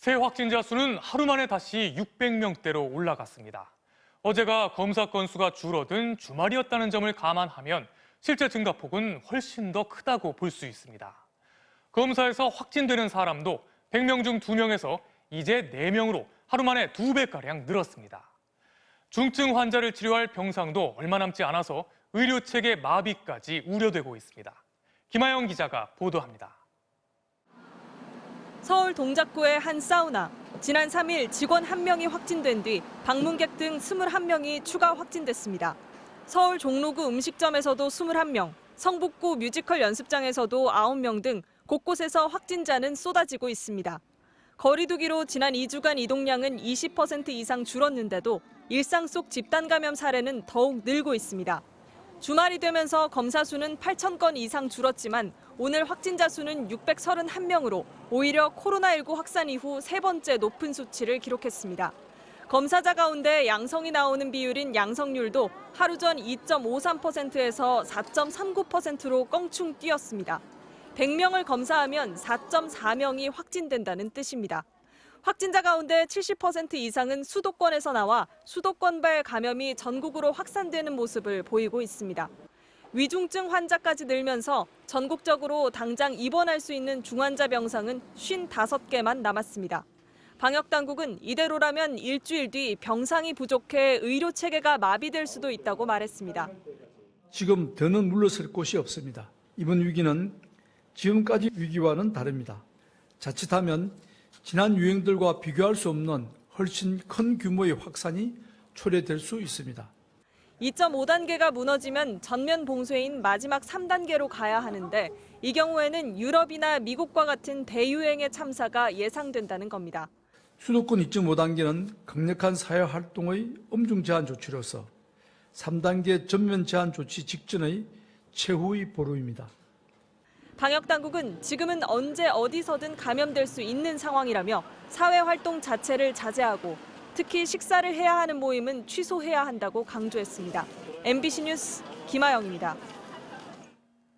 새 확진자 수는 하루 만에 다시 600명대로 올라갔습니다. 어제가 검사 건수가 줄어든 주말이었다는 점을 감안하면 실제 증가폭은 훨씬 더 크다고 볼 수 있습니다. 검사에서 확진되는 사람도 100명 중 2명에서 이제 4명으로 하루 만에 2배가량 늘었습니다. 중증 환자를 치료할 병상도 얼마 남지 않아서 의료체계 마비까지 우려되고 있습니다. 김하영 기자가 보도합니다. 서울 동작구의 한 사우나. 지난 3일 직원 1명이 확진된 뒤 방문객 등 21명이 추가 확진됐습니다. 서울 종로구 음식점에서도 21명, 성북구 뮤지컬 연습장에서도 9명 등 곳곳에서 확진자는 쏟아지고 있습니다. 거리 두기로 지난 2주간 이동량은 20% 이상 줄었는데도 일상 속 집단 감염 사례는 더욱 늘고 있습니다. 주말이 되면서 검사 수는 8,000건 이상 줄었지만 오늘 확진자 수는 631명으로 오히려 코로나19 확산 이후 세 번째 높은 수치를 기록했습니다. 검사자 가운데 양성이 나오는 비율인 양성률도 하루 전 2.53%에서 4.39%로 껑충 뛰었습니다. 100명을 검사하면 4.4명이 확진된다는 뜻입니다. 확진자 가운데 70% 이상은 수도권에서 나와 수도권발 감염이 전국으로 확산되는 모습을 보이고 있습니다. 위중증 환자까지 늘면서 전국적으로 당장 입원할 수 있는 중환자 병상은 55개만 남았습니다. 방역당국은 이대로라면 일주일 뒤 병상이 부족해 의료 체계가 마비될 수도 있다고 말했습니다. 지금 더는 물러설 곳이 없습니다. 이번 위기는 지금까지 위기와는 다릅니다. 자칫하면 지난 유행들과 비교할 수 없는 훨씬 큰 규모의 확산이 초래될 수 있습니다. 2.5단계가 무너지면 전면 봉쇄인 마지막 3단계로 가야 하는데 이 경우에는 유럽이나 미국과 같은 대유행의 참사가 예상된다는 겁니다. 수도권 2.5단계는 강력한 사회활동의 엄중 제한 조치로서 3단계 전면 제한 조치 직전의 최후의 보루입니다. 방역당국은 지금은 언제 어디서든 감염될 수 있는 상황이라며 사회활동 자체를 자제하고 특히 식사를 해야 하는 모임은 취소해야 한다고 강조했습니다. MBC 뉴스 김하영입니다.